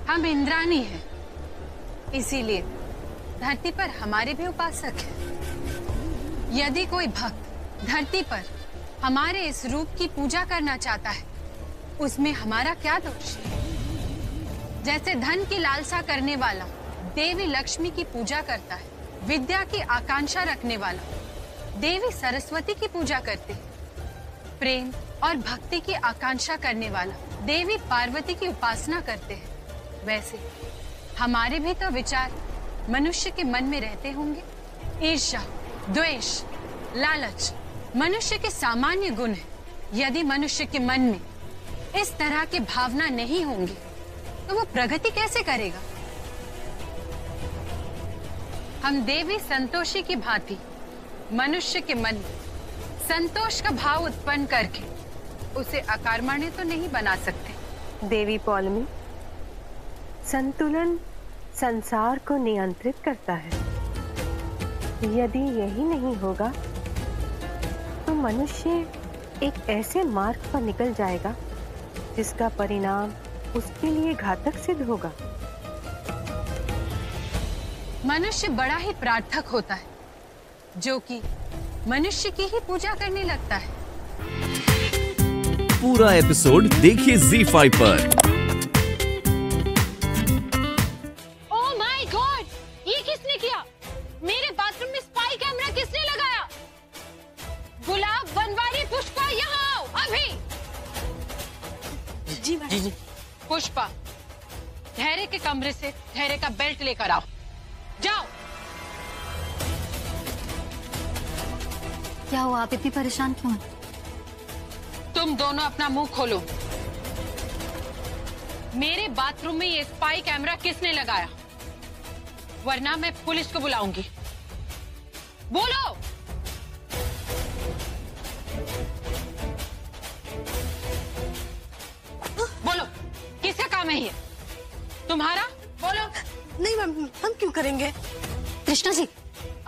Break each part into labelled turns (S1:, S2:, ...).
S1: हम इंद्राणी हैं, इसीलिए धरती पर हमारे भी उपासक हैं। यदि कोई भक्त धरती पर हमारे इस रूप की पूजा करना चाहता है, उसमें हमारा क्या दोष? जैसे धन की लालसा करने वाला देवी लक्ष्मी की पूजा करता है, विद्या की आकांक्षा रखने वाला देवी सरस्वती की पूजा करते हैं, प्रेम और भक्ति की आकांक्षा करने वाला देवी पार्वती की उपासना करते हैं, वैसे हमारे भी तो विचार मनुष्य के मन में रहते होंगे। ईर्ष्या, द्वेष, लालच मनुष्य के सामान्य गुण हैं। यदि मनुष्य के मन में इस तरह की भावना नहीं होंगी तो वो प्रगति कैसे करेगा? हम देवी संतोषी की भांति मनुष्य के मन में संतोष का भाव उत्पन्न करके उसे अकर्मण्य तो नहीं बना सकते।
S2: देवी पौलमी, संतुलन संसार को नियंत्रित करता है। यदि यही नहीं होगा तो मनुष्य एक ऐसे मार्ग पर निकल जाएगा जिसका परिणाम उसके लिए घातक सिद्ध होगा।
S1: मनुष्य बड़ा ही प्रार्थक होता है जो कि मनुष्य की ही पूजा करने लगता है।
S3: पूरा एपिसोड देखिए ZEE5 पर।
S1: ओह माय गॉड, ये किसने किया? मेरे बाथरूम में स्पाई कैमरा किसने लगाया? गुलाब, बनवारी, पुष्पा, यहाँ आओ अभी।
S4: जी मैडम। जी।
S1: पुष्पा, धैर्य के कमरे से धैर्य का बेल्ट लेकर आओ। जाओ।
S5: क्या हुआ, आप इतनी परेशान क्यों हैं?
S1: तुम दोनों अपना मुंह खोलो। मेरे बाथरूम में ये स्पाई कैमरा किसने लगाया? वरना मैं पुलिस को बुलाऊंगी। बोलो। बोलो, किसका काम है ये? तुम्हारा? बोलो।
S4: नहीं मैम, हम क्यों करेंगे?
S5: कृष्णा जी,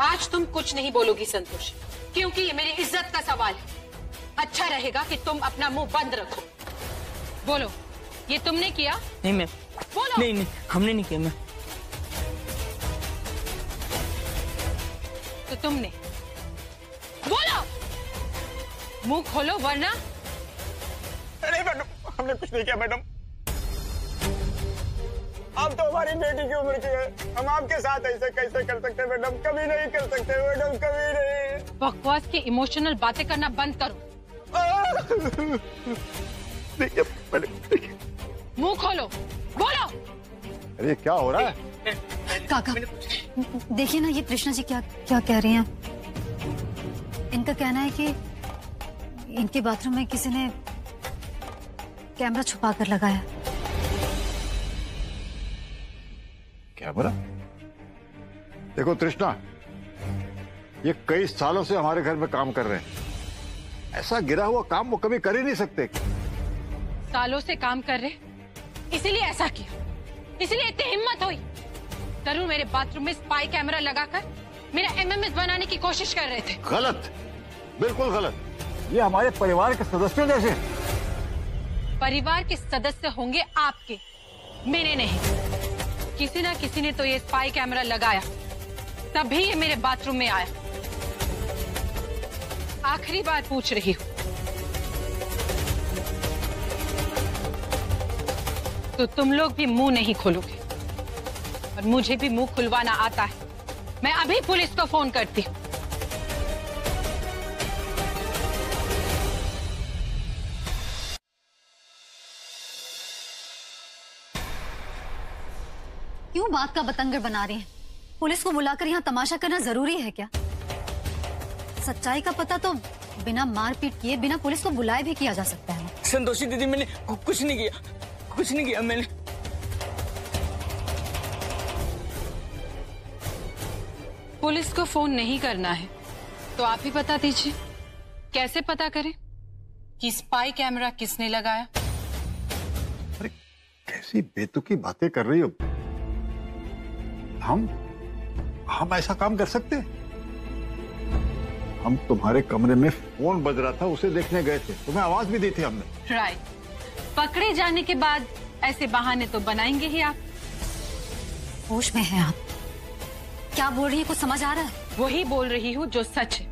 S1: आज तुम कुछ नहीं बोलोगी संतोष, क्योंकि ये मेरी इज्जत का सवाल है। अच्छा रहेगा कि तुम अपना मुंह बंद रखो। बोलो, ये तुमने किया?
S4: नहीं मैम।
S1: बोलो।
S4: नहीं, हमने नहीं किया मैम।
S1: तो तुमने? बोलो, मुंह खोलो वरना।
S6: अरे मैडम, हमने कुछ नहीं किया मैडम। आप तो हमारी बेटी की उम्र की है, हम आपके साथ ऐसे कैसे कर सकते हैं मैडम? कभी नहीं कर सकते मैडम, कभी नहीं।
S1: बकवास की इमोशनल बातें करना बंद करो।
S6: देखिए मैडम,
S1: मुंह खोलो, बोलो।
S6: अरे क्या हो रहा है?
S5: काका देखिए ना, ये कृष्णा जी क्या क्या कह रही हैं। इनका कहना है कि इनके बाथरूम में किसी ने कैमरा छुपा कर लगाया।
S6: क्या बोला? देखो तृष्णा, ये कई सालों से हमारे घर में काम कर रहे हैं। ऐसा गिरा हुआ काम वो कभी कर ही नहीं सकते।
S1: सालों से काम कर रहे, इसीलिए ऐसा किया, इसीलिए इतनी हिम्मत हुई। तरुण मेरे बाथरूम में स्पाई कैमरा लगाकर मेरा MMS बनाने की कोशिश कर रहे थे।
S6: गलत, बिल्कुल गलत। ये हमारे परिवार के सदस्यों जैसे।
S1: परिवार के सदस्य होंगे आपके, मेरे नहीं। किसी ना किसी ने तो ये स्पाई कैमरा लगाया, तभी ये मेरे बाथरूम में आया। आखिरी बार पूछ रही हूँ, तो तुम लोग भी मुंह नहीं खोलोगे, और मुझे भी मुंह खुलवाना आता है। मैं अभी पुलिस को फोन करती हूँ।
S5: क्यों बात का बतंगड़ बना रही हैं? पुलिस को बुलाकर यहाँ तमाशा करना जरूरी है क्या? सच्चाई का पता तो बिना मारपीट किए, बिना पुलिस को बुलाए भी किया जा सकता है।
S4: संतोषी दीदी, मैंने कुछ नहीं किया, कुछ नहीं किया मैंने।
S1: पुलिस को फोन नहीं करना है तो आप ही बता दीजिए, कैसे पता करें कि स्पाई कैमरा किसने लगाया?
S6: अरे कैसी बेतुकी बातें कर रही हो? हम ऐसा काम कर सकते हैं? हम तुम्हारे कमरे में फोन बज रहा था, उसे देखने गए थे, तुम्हें आवाज भी दी थी हमने।
S1: राइट। पकड़े जाने के बाद ऐसे बहाने तो बनाएंगे ही आप।
S5: होश में हैं आप? क्या बोल रही है, कुछ समझ आ रहा है?
S1: वही बोल रही हूँ जो सच है।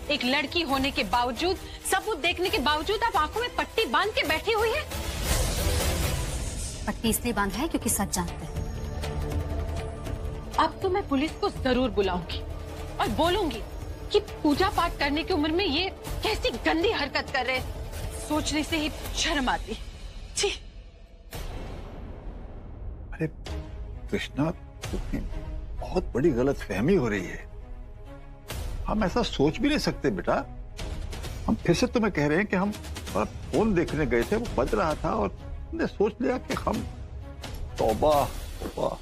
S1: एक लड़की होने के बावजूद, सबूत देखने के बावजूद आप आंखों में पट्टी बांध के बैठी हुई है।
S5: पट्टी इसलिए बांधा है क्योंकि सच जानते हैं।
S1: अब तो मैं पुलिस को जरूर बुलाऊंगी और बोलूंगी कि पूजा पाठ करने की उम्र में ये कैसी गंदी हरकत कर रहे हैं। सोचने से ही शर्म आती। छी।
S6: अरे कृष्णा, तुम्हें बहुत बड़ी गलतफहमी हो रही है। हम ऐसा सोच भी नहीं सकते बेटा। हम फिर से तुम्हें कह रहे हैं कि हम फोन देखने गए थे, वो बज रहा था और हमने सोच लिया कि हम तौबा तौबा।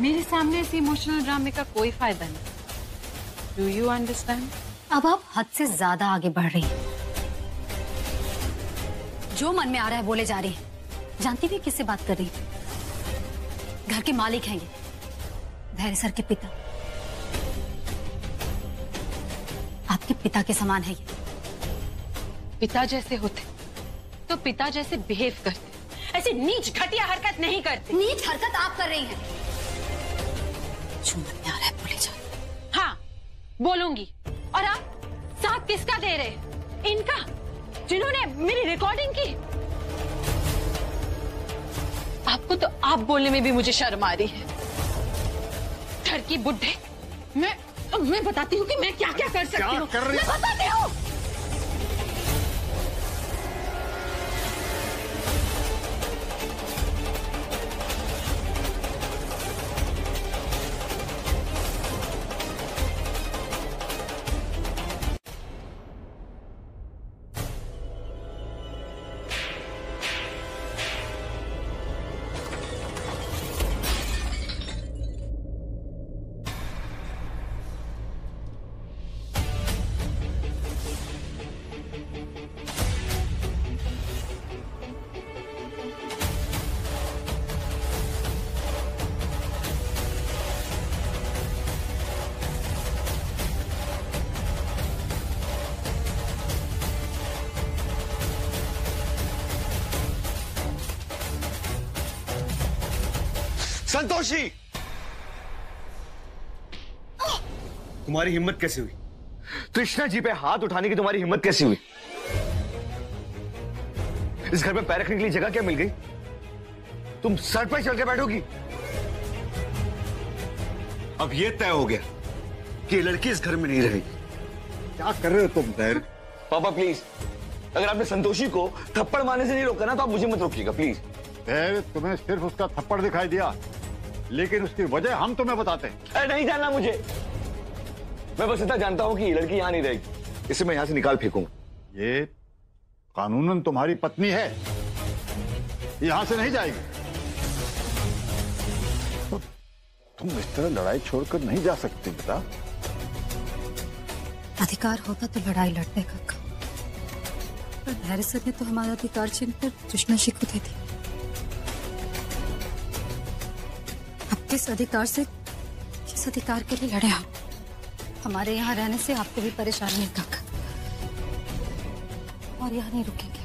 S1: मेरे सामने ऐसे इमोशनल ड्रामे का कोई फायदा नहीं। Do you understand?
S5: अब आप हद से ज्यादा आगे बढ़ रही हैं। जो मन में आ रहा है बोले जा रही है। जानती भी किससे बात कर रही है? घर के मालिक हैं ये, धैर्य सर के पिता। आपके पिता के समान है ये।
S1: पिता जैसे होते तो पिता जैसे बिहेव करते, ऐसी नीच घटिया हरकत नहीं करते।
S5: नीच हरकत आप कर रही हैं। जो मन में आ रहा है बोले जा।
S1: हाँ, बोलूंगी। और आप साथ किसका दे रहे? इनका, जिन्होंने मेरी रिकॉर्डिंग की। आपको तो आप बोलने में भी मुझे शर्म आ रही है। घर की बुड्ढे। मैं बताती हूँ कि मैं क्या क्या कर सकती हूँ। मैं बताती हूँ।
S7: संतोषी, तुम्हारी हिम्मत कैसे हुई? कृष्णा जी पे हाथ उठाने की तुम्हारी हिम्मत कैसे हुई? इस घर में पैर रखने के लिए जगह क्या मिल गई? तुम सर पर चल के बैठोगी? अब यह तय हो गया कि ये लड़की इस घर में नहीं रहेगी।
S6: क्या कर रहे हो तुम धैर्य?
S7: पापा प्लीज, अगर आपने संतोषी को थप्पड़ मारने से नहीं रोका ना तो आप मुझे मत रोकिएगा प्लीज।
S6: धैर्य, तुम्हें सिर्फ उसका थप्पड़ दिखाई दिया, लेकिन उसकी वजह हम तुम्हें बताते हैं।
S7: अरे नहीं जानना मुझे। मैं बस इतना जानता हूं कि ये लड़की यहां नहीं रहेगी। इसे मैं यहां से निकाल फेंकूंगा।
S6: ये कानूनन तुम्हारी पत्नी है, यहां से नहीं जाएगी। तो तुम इस तरह लड़ाई छोड़कर नहीं जा सकती बेटा।
S5: अधिकार होता तो लड़ाई लड़ते काका, पर धैर्य सर ने तो हमारा अधिकार छीनकर कृष्णा जी को दे दी। अब किस अधिकार से, किस अधिकार के लिए लड़े आप? हमारे यहाँ रहने से आपको भी परेशानी है काका, और यहाँ नहीं रुकेंगे।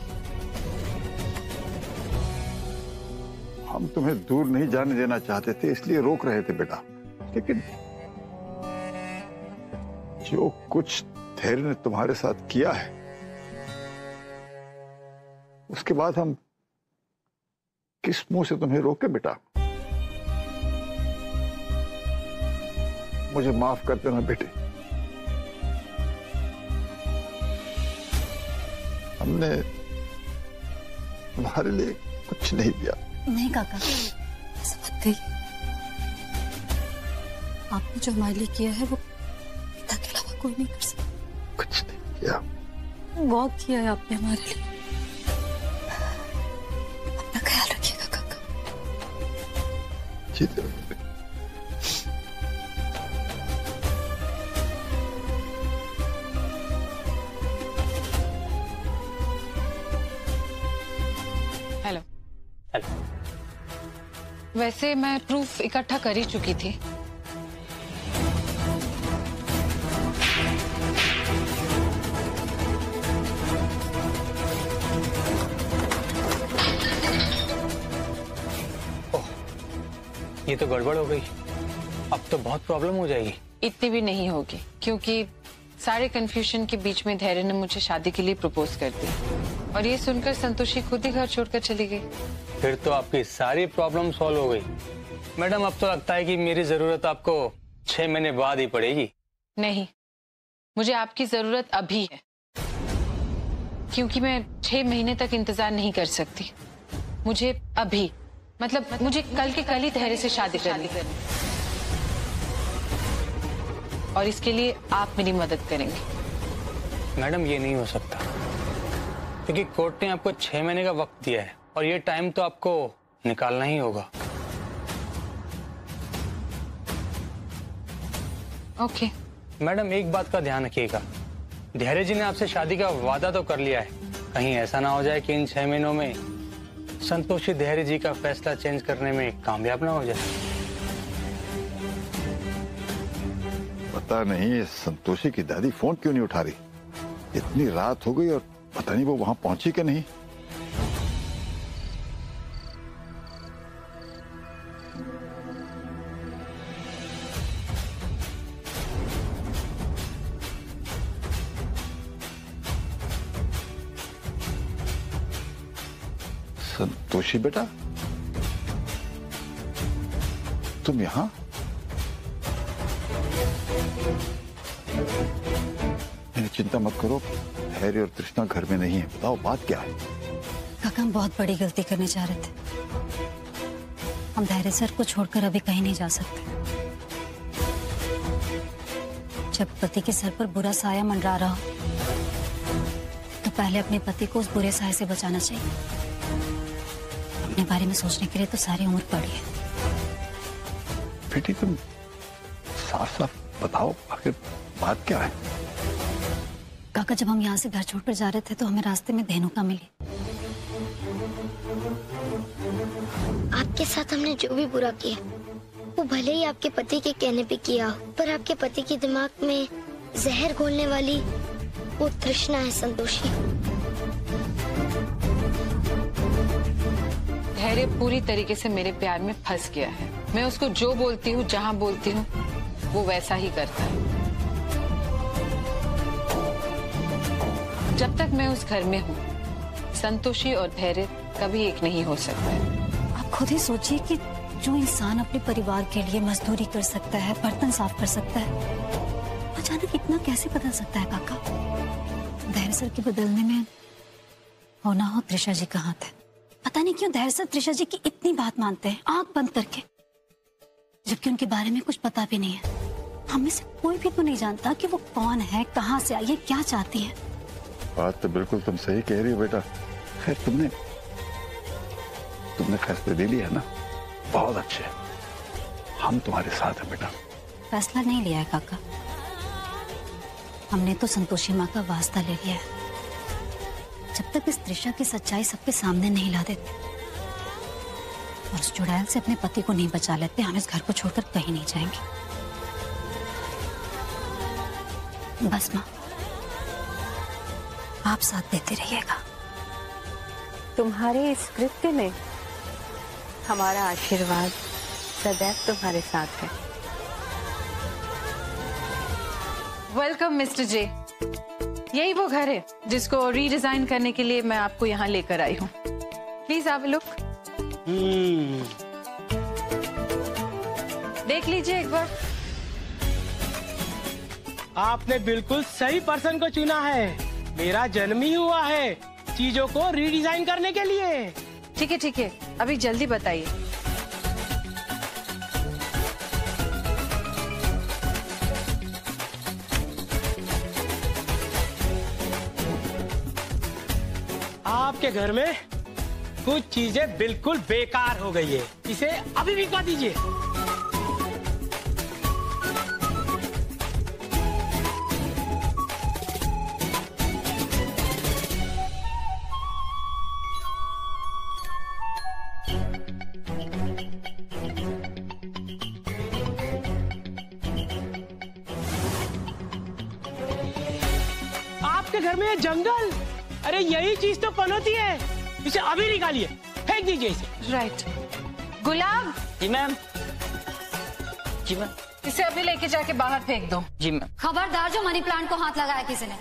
S6: हम तुम्हें दूर नहीं जाने देना चाहते थे, इसलिए रोक रहे थे बेटा। लेकिन जो कुछ धैर्य ने तुम्हारे साथ किया है, उसके बाद हम किस मुंह से तुम्हें रोके बेटा? मुझे माफ कर देना बेटे। हमने तुम्हारे लिए कुछ नहीं दिया।
S5: नहीं काका, ऐसा मत कहिए। आपने जो हमारे लिए किया है वो पिता के अलावा कोई नहीं कर सकता।
S6: कुछ नहीं किया।
S5: बहुत किया है आपने हमारे लिए। अपना ख्याल रखिएगा काका।
S6: जी जरूर।
S1: हेलो। वैसे मैं प्रूफ इकट्ठा कर ही चुकी थी।
S8: ये तो गड़बड़ हो गई, अब तो बहुत प्रॉब्लम हो जाएगी।
S1: इतनी भी नहीं होगी, क्योंकि सारे कंफ्यूजन के बीच में धैर्य ने मुझे शादी के लिए प्रपोज कर दिया और ये सुनकर संतोषी खुद ही घर छोड़कर चली गई।
S8: फिर तो आपकी सारी प्रॉब्लम सॉल्व हो गई। मैडम अब तो लगता है कि मेरी जरूरत आपको 6 महीने बाद ही पड़ेगी।
S1: नहीं, मुझे आपकी जरूरत अभी है, क्योंकि मैं 6 महीने तक इंतजार नहीं कर सकती। मुझे अभी, मतलब मुझे कल के कल ही धैर्य से शादी करनी है और इसके लिए आप मेरी मदद करेंगे।
S8: मैडम ये नहीं हो सकता, क्योंकि कोर्ट ने आपको 6 महीने का वक्त दिया है और ये टाइम तो आपको निकालना ही होगा।
S1: ओके।
S8: मैडम एक बात का ध्यान रखिएगा, धैर्य जी ने आपसे शादी का वादा तो कर लिया है, कहीं ऐसा ना हो जाए कि इन 6 महीनों में संतोषी धैर्य जी का फैसला चेंज करने में कामयाब ना हो जाए।
S6: पता नहीं ये संतोषी की दादी फोन क्यों नहीं उठा रही। इतनी रात हो गई और पता नहीं वो वहां पहुंची कि नहीं। संतोषी बेटा, तुम यहां? चिंता मत करो, हैरी और तृष्णा घर में नहीं है। बताओ बात क्या है?
S5: काका, हम बहुत बड़ी गलती करने जा रहे थे। हम धैर्य सर को छोड़कर अभी कहीं नहीं जा सकते। जब पति के सर पर बुरा साया मंडरा रहा हो तो पहले अपने पति को उस बुरे साये से बचाना चाहिए। अपने बारे में सोचने के लिए तो सारी उम्र पड़ी है।
S6: बेटी तुम साफ साफ बताओ आखिर बात क्या है?
S5: काका, जब हम यहाँ से घर छोड़कर जा रहे थे तो हमें रास्ते में धेनुका मिली।
S9: आपके साथ हमने जो भी बुरा किया वो भले ही आपके पति के कहने पे किया, पर आपके पति के दिमाग में जहर घोलने वाली वो तृष्णा है संतोषी।
S1: धैर्य पूरी तरीके से मेरे प्यार में फंस गया है। मैं उसको जो बोलती हूँ, जहाँ बोलती हूँ, वो वैसा ही करता है। जब तक मैं उस घर में हूँ, संतोषी और धैर्य कभी एक नहीं हो सकता है।
S5: आप खुद ही सोचिए कि जो इंसान अपने परिवार के लिए मजदूरी कर सकता है, बर्तन साफ कर सकता है, अचानक इतना कैसे बदल सकता है काका? धैर्य सर के बदलने में होना हो त्रिशा जी का हाथ है। पता नहीं क्यों धैर्य सर त्रिशा जी की इतनी बात मानते हैं आंख बंद करके, जबकि उनके बारे में कुछ पता भी नहीं है। हम में से कोई भी तो नहीं जानता कि वो कौन है, कहाँ से आई है, क्या चाहती है।
S6: बात तो बिल्कुल तुम सही कह रही हो बेटा। खैर तुमने फैसले ले लिया ना, बहुत अच्छे। हम तुम्हारे साथ हैं बेटा।
S5: फैसला नहीं लिया है काका, हमने तो संतोषी माँ का वास्ता ले लिया है। जब तक इस तृषा की सच्चाई सबके सामने नहीं ला देते और उस चुड़ैल से अपने पति को नहीं बचा लेते, हम इस घर को छोड़कर कहीं नहीं जाएंगे। बस माँ, आप साथ देते रहिएगा।
S2: तुम्हारे इस कृत्य में हमारा आशीर्वाद सदैव तुम्हारे साथ है।
S1: Welcome mister J. यही वो घर है जिसको रीडिजाइन करने के लिए मैं आपको यहाँ लेकर आई हूँ। Please have a look. देख लीजिए एक बार।
S4: आपने बिल्कुल सही पर्सन को चुना है। मेरा जन्म ही हुआ है चीजों को रीडिजाइन करने के लिए।
S1: ठीक है, अभी जल्दी बताइए।
S4: आपके घर में कुछ चीजें बिल्कुल बेकार हो गई है, इसे अभी बिकवा दीजिए। आपके घर में ये जंगल, अरे यही चीज तो पनौती है। इसे अभी निकालिए, फेंक दीजिए इसे।
S1: राइट। गुलाब।
S4: जी मैम।
S8: जी मैम।
S1: इसे अभी लेके जाके बाहर फेंक दो।
S8: जी मैम।
S5: खबरदार जो मनी प्लांट को हाथ लगाया किसी ने।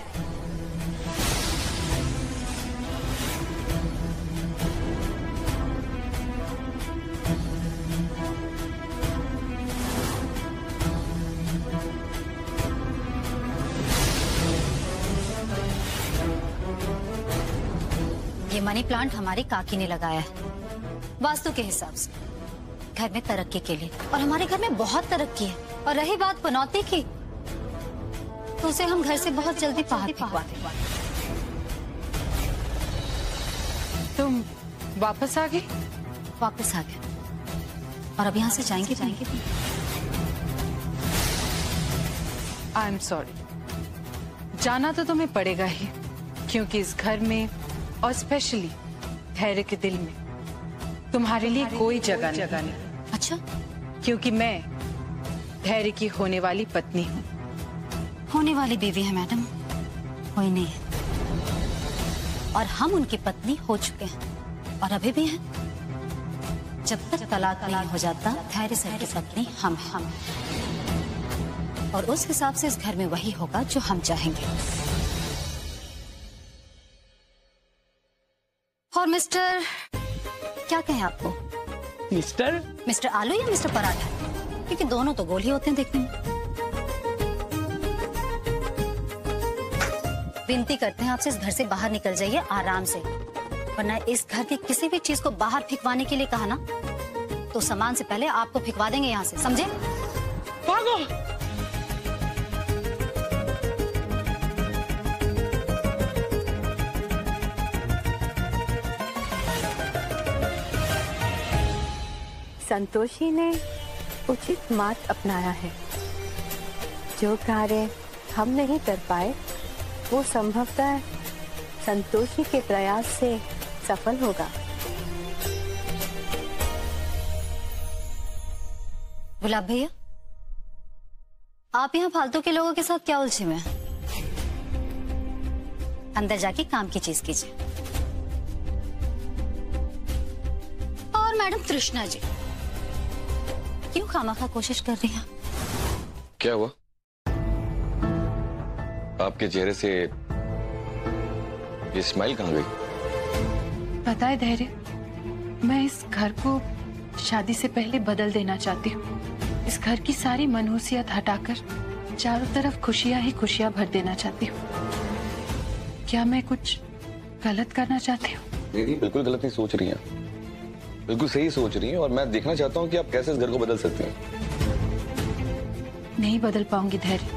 S5: ये मनी प्लांट हमारी काकी ने लगाया है वास्तु के हिसाब से, घर में तरक्की के लिए, और हमारे घर में बहुत तरक्की है। और रही बात पनौती की, तो उसे हम घर से बहुत जल्दी बाहर फिंकवा देंगे।
S1: तुम वापस आ गई?
S5: वापस आ गए, और अब यहाँ से जाएंगे।
S1: आई एम सॉरी, जाना तो तुम्हें पड़ेगा ही, क्योंकि इस घर में और स्पेशली धैर्य के दिल में तुम्हारे लिए कोई जगह नहीं।
S5: अच्छा,
S1: क्योंकि मैं धैर्य की होने वाली पत्नी हूँ।
S5: होने वाली बीवी है मैडम, कोई नहीं है। और हम उनकी पत्नी हो चुके हैं, और अभी भी हैं। जब तक तलाक नहीं हो जाता, धैर्य सर की पत्नी हम हैं। और उस हिसाब से इस घर में वही होगा जो हम चाहेंगे। और मिस्टर, क्या कहें आपको? मिस्टर आलू या मिस्टर पराठा? क्योंकि दोनों तो गोल ही होते हैं देखने में। विनती करते हैं आपसे, इस घर से बाहर निकल जाइए आराम से, वरना इस घर की किसी भी चीज को बाहर फेंकवाने के लिए कहा ना, तो सामान से पहले आपको फेंकवा देंगे यहाँ से, समझे?
S4: भागो।
S2: संतोषी ने उचित मार्ग अपनाया है। जो कार्य हम नहीं कर पाए, वो संभवतः संतोषी के प्रयास से सफल होगा।
S5: गुलाब भैया, आप यहाँ फालतू के लोगों के साथ क्या उलझे हुए हैं? अंदर जाके काम की चीज कीजिए। और मैडम तृष्णा जी, क्यों खामखा कोशिश कर रही हैं?
S7: क्या हुआ? आपके चेहरे से ये स्माइल कहाँ गई?
S1: पता है धैर्य, मैं इस घर को शादी से पहले बदल देना चाहती हूँ। इस घर की सारी मनहूसियत हटाकर चारों तरफ खुशियां ही खुशियां भर देना चाहती हूँ। क्या मैं कुछ गलत करना चाहती हूँ?
S7: नहीं, बिल्कुल गलत नहीं सोच रही हैं, बिल्कुल सही सोच रही हैं। और मैं देखना चाहता हूँ कि आप कैसे इस घर को बदल सकते हैं।
S1: नहीं बदल पाऊंगी धैर्य,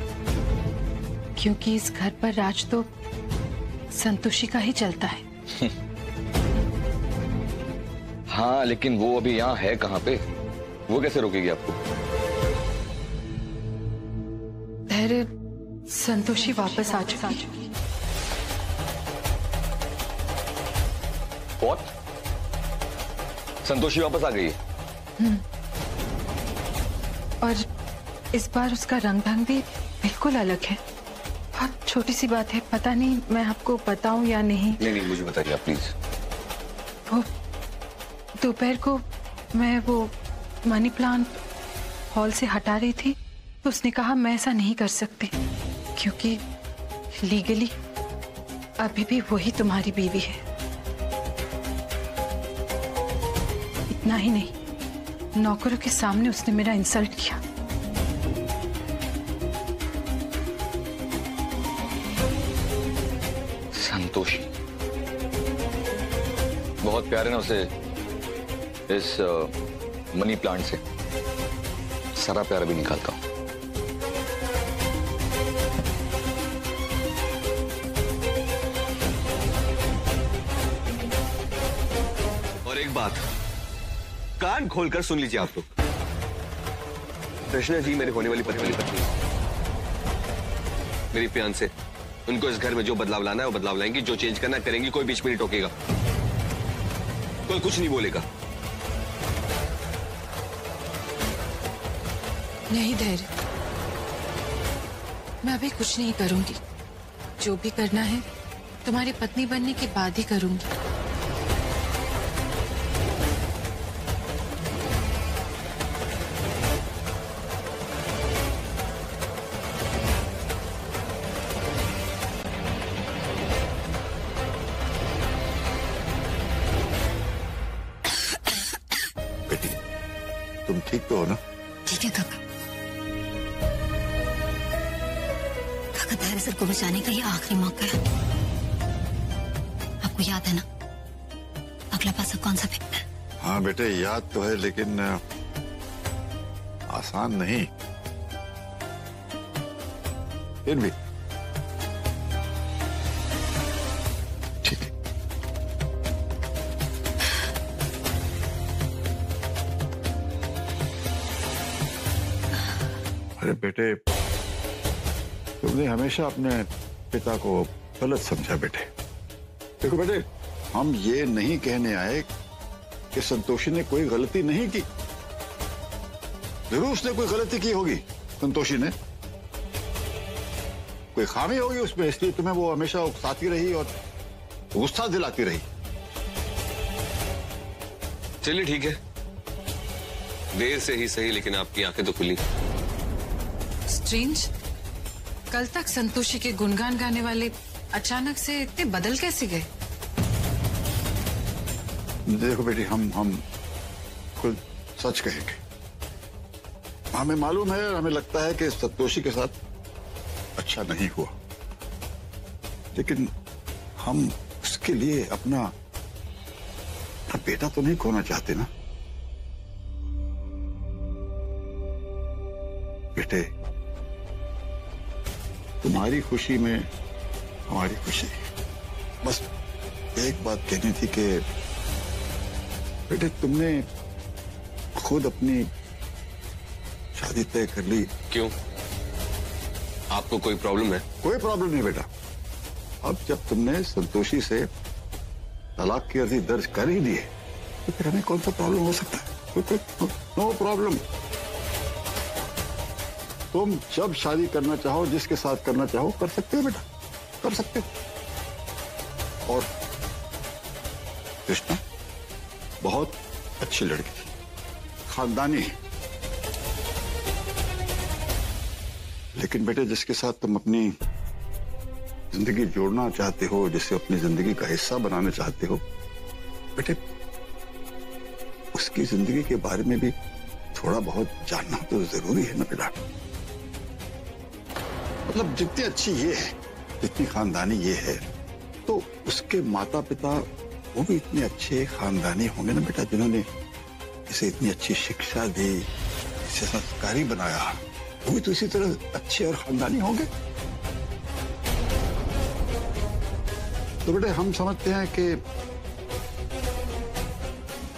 S1: क्योंकि इस घर पर राज तो संतोषी का ही चलता है।
S7: हाँ, लेकिन वो अभी यहाँ है कहाँ पे? वो कैसे रोकेगी आपको?
S1: धैर्य, संतोषी वापस आ चुकी।
S7: What? संतोषी वापस आ गई है?
S1: और इस बार उसका रंग ढंग भी बिल्कुल अलग है। बहुत छोटी सी बात है, पता नहीं मैं आपको बताऊं या नहीं।
S7: नहीं, मुझे बताइए आप प्लीज।
S1: वो दोपहर को मैं वो मनी प्लांट हॉल से हटा रही थी, तो उसने कहा मैं ऐसा नहीं कर सकती, क्योंकि लीगली अभी भी वही तुम्हारी बीवी है। इतना ही नहीं, नौकरों के सामने उसने मेरा इंसल्ट किया।
S7: संतोषी बहुत प्यार है ना उसे इस मनी प्लांट से। सारा प्यार भी निकालता हूं।
S10: और एक बात कान खोलकर सुन लीजिए आप लोग। कृष्णा जी मेरे होने वाली पत्नी मेरी फियांसे, उनको इस घर में जो बदलाव लाना है वो बदलाव लाएंगी, जो चेंज करना करेंगी, कोई बीच में नहीं टोकेगा, कोई कुछ नहीं बोलेगा।
S1: नहीं धैर्य, मैं अभी कुछ नहीं करूंगी। जो भी करना है तुम्हारी पत्नी बनने के बाद ही करूंगी।
S6: तुम ठीक तो हो ना?
S5: ठीक है काका। काका, धैर्य सर को बचाने का ये आखिरी मौका है। आपको याद है ना अगला पासा कौन सा फेंकना है?
S6: हाँ बेटे, याद तो है, लेकिन आसान नहीं। फिर भी ठीक है। अरे बेटे, तुमने हमेशा अपने पिता को गलत समझा बेटे। देखो बेटे, हम ये नहीं कहने आए कि संतोषी ने कोई गलती नहीं की। जरूर उसने कोई गलती की होगी, संतोषी ने कोई खामी होगी उसमें, इसलिए तुम्हें वो हमेशा उकसाती रही और गुस्सा दिलाती रही।
S10: चलिए ठीक है, देर से ही सही, लेकिन आपकी आंखें तो खुली।
S1: स्ट्रेंज, कल तक संतोषी के गुणगान गाने वाले अचानक से इतने बदल कैसे गए?
S6: देखो बेटी, हम कुल सच कहेंगे। हमें मालूम है, हमें लगता है कि संतोषी के साथ अच्छा नहीं हुआ, लेकिन हम उसके लिए अपना बेटा तो नहीं खोना चाहते ना बेटे। तुम्हारी खुशी में हमारी खुशी। बस एक बात कहनी थी कि बेटे, तुमने खुद अपनी शादी तय कर ली।
S10: क्यों, आपको कोई प्रॉब्लम है? कोई
S6: प्रॉब्लम नहीं बेटा। अब जब तुमने संतोषी से तलाक की अर्जी दर्ज कर ही दी है, तो फिर हमें कौन सा प्रॉब्लम हो सकता है? No problem. तुम जब शादी करना चाहो, जिसके साथ करना चाहो, कर सकते हो बेटा, कर सकते हो। और कृष्णा बहुत अच्छी लड़की थी, खानदानी है, लेकिन बेटे जिसके साथ तुम अपनी जिंदगी जोड़ना चाहते हो, जिसे अपनी जिंदगी का हिस्सा बनाना चाहते हो, बेटे उसकी जिंदगी के बारे में भी थोड़ा बहुत जानना तो जरूरी है ना बेटा। मतलब जितनी अच्छी ये है, जितनी खानदानी ये है, तो उसके माता पिता वो भी इतने अच्छे खानदानी होंगे ना बेटा, जिन्होंने इसे इतनी अच्छी शिक्षा दी, इसे संस्कारी बनाया। वो भी तो इसी तरह अच्छे और खानदानी होंगे। तो बेटे हम समझते हैं कि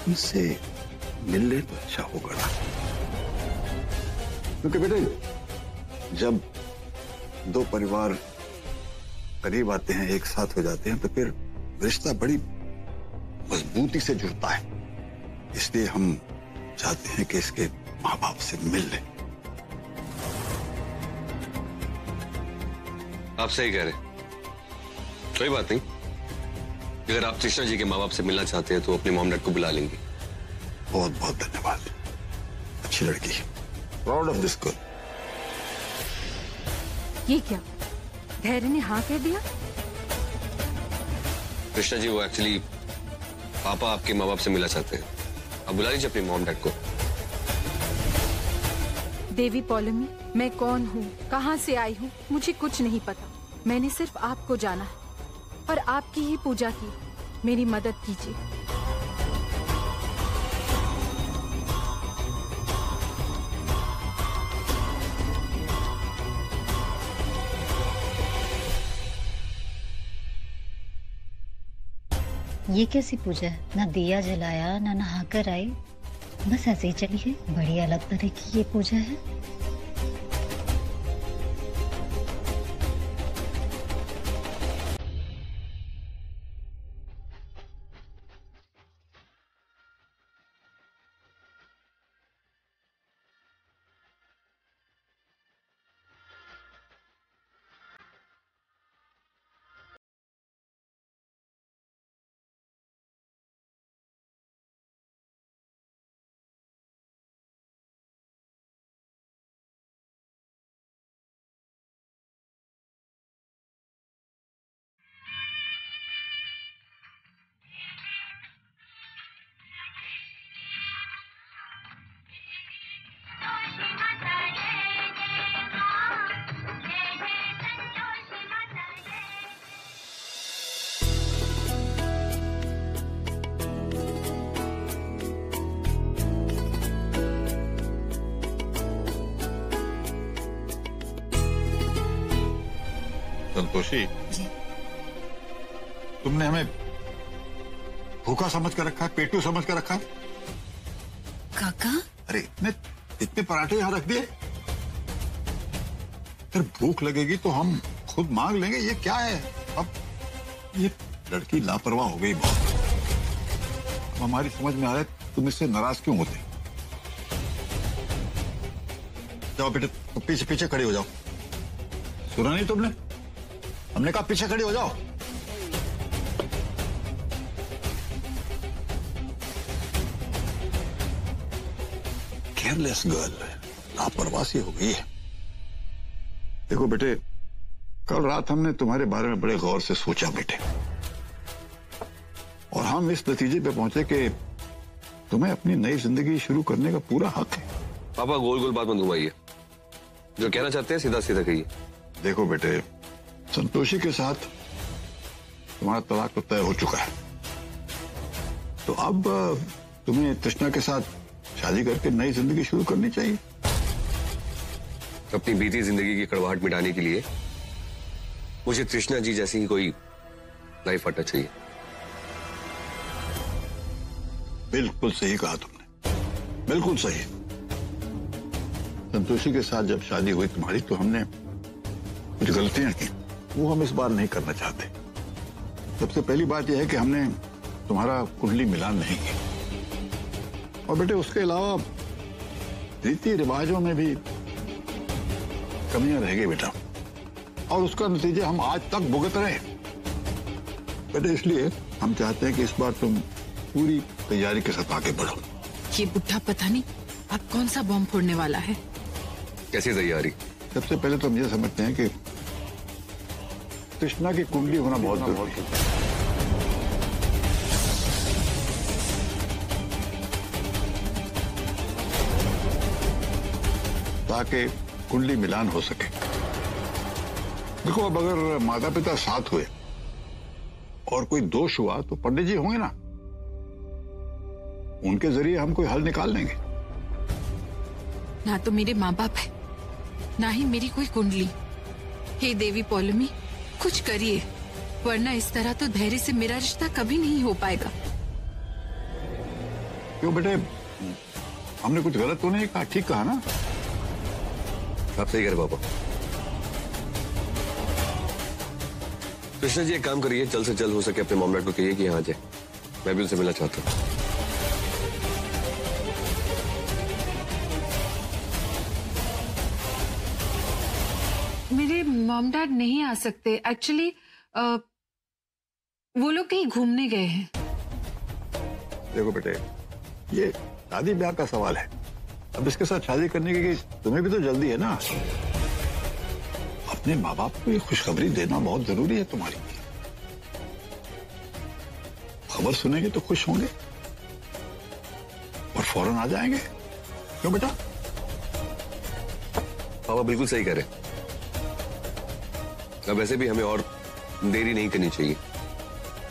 S6: उनसे मिलने तो अच्छा होगा ना, क्योंकि बेटे जब दो परिवार करीब आते हैं, एक साथ हो जाते हैं, तो फिर रिश्ता बड़ी मजबूती से जुड़ता है। इसलिए हम चाहते हैं कि इसके माँ बाप से मिल लें।
S10: आप सही कह रहे, कोई बात नहीं। अगर आप कृष्णा जी के माँ बाप से मिलना चाहते हैं तो अपने मॉम डैड को बुला लेंगे।
S6: बहुत बहुत धन्यवाद, अच्छी लड़की, प्राउड ऑफ दिस गर्ल।
S2: ये क्या, धैर्य ने हाँ कह दिया?
S10: कृष्णा जी, वो एक्चुअली पापा आपके माँ बाप से मिलना चाहते हैं। आप बुला लीजिए अपने मॉम डैड को।
S2: देवी पौलमी, मैं कौन हूँ, कहाँ से आई हूँ, मुझे कुछ नहीं पता। मैंने सिर्फ आपको जाना है और आपकी ही पूजा की। मेरी मदद कीजिए।
S5: ये कैसी पूजा है? ना दिया जलाया, ना नहाकर आई, बस ऐसे ही चली है। बड़ी अलग तरह की ये पूजा है।
S6: संतोषी,
S5: जी।
S6: तुमने हमें भूखा समझ कर रखा है, पेटू समझ कर रखा है।
S5: काका
S6: अरे इतने पराठे यहाँ रख दिए, फिर भूख लगेगी तो हम खुद मांग लेंगे, ये क्या है? अब ये लड़की लापरवाह हो गई बहुत। अब हमारी समझ में आ रहा है तुम इससे नाराज क्यों होते। जाओ बेटे, तो पीछे पीछे खड़े हो जाओ। सुना नहीं तुमने? हमने कहा पीछे खड़े हो जाओ। केयरलेस गर्ल, लापरवाह सी हो गई है। देखो बेटे, कल रात हमने तुम्हारे बारे में बड़े गौर से सोचा बेटे, और हम इस नतीजे पे पहुंचे कि तुम्हें अपनी नई जिंदगी शुरू करने का पूरा हक है।
S10: पापा गोल गोल बात मत घुमाइए, जो कहना चाहते हैं सीधा सीधा कहिए।
S6: देखो बेटे, संतोषी के साथ तुम्हारा तलाक तो तय हो चुका है, तो अब तुम्हें तृष्णा के साथ शादी करके नई जिंदगी शुरू करनी चाहिए।
S10: अपनी बीती जिंदगी की कड़वाहट मिटाने के लिए मुझे तृष्णा जी जैसी ही कोई लाइफ पार्टनर चाहिए।
S6: बिल्कुल सही कहा तुमने, बिल्कुल सही। संतोषी के साथ जब शादी हुई तुम्हारी, तो हमने कुछ गलतियां की, वो हम इस बार नहीं करना चाहते। सबसे पहली बात यह है कि हमने तुम्हारा कुंडली मिलान नहीं किया, और बेटे उसके अलावा रीति रिवाजों में भी कमियां रह गई बेटा, और उसका नतीजा हम आज तक भुगत रहे हैं बेटे। इसलिए हम चाहते हैं कि इस बार तुम पूरी तैयारी के साथ आगे बढ़ो।
S11: ये बुढ़ा पता नहीं अब कौन सा बॉम्ब फोड़ने वाला है।
S10: कैसी तैयारी?
S6: सबसे पहले तो हम ये समझते हैं कि तृष्णा की कुंडली होना बहुत जरूरी है। ताकि कुंडली मिलान हो सके। देखो, अब अगर माता पिता साथ हुए और कोई दोष हुआ तो पंडित जी होंगे ना, उनके जरिए हम कोई हल निकाल लेंगे।
S11: ना तो मेरे माँ बाप है, ना ही मेरी कोई कुंडली। हे देवी पौलमी, कुछ करिए, वरना इस तरह तो धैर्य से मेरा रिश्ता कभी नहीं हो पाएगा।
S6: क्यों बेटे, हमने कुछ गलत तो नहीं कहा? ठीक कहा ना?
S10: आप सही कह रहे पापा। कृष्णा जी एक काम करिए, जल्द से जल्द हो सके अपने मॉम डैड को कहिए कि यहाँ आ जाए, मैं भी उनसे मिलना चाहता हूँ।
S11: मेरे मॉम डैड नहीं आ सकते एक्चुअली, वो लोग कहीं घूमने गए हैं।
S6: देखो बेटे, ये शादी ब्याह का सवाल है। अब इसके साथ शादी करने की तुम्हें भी तो जल्दी है ना। अपने माँ बाप को ये खुशखबरी देना बहुत जरूरी है तुम्हारी। खबर सुनेंगे तो खुश होंगे और फौरन आ जाएंगे। क्यों बेटा?
S10: पापा बिल्कुल सही कह रहे। अब वैसे भी हमें और देरी नहीं करनी चाहिए,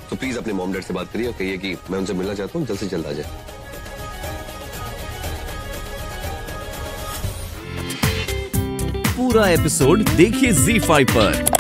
S10: तो प्लीज अपने मॉम डैड से बात करिए और कहिए कि मैं उनसे मिलना चाहता हूँ, जल्द से जल्द आ जाए।
S3: पूरा एपिसोड देखिए ZEE5 पर।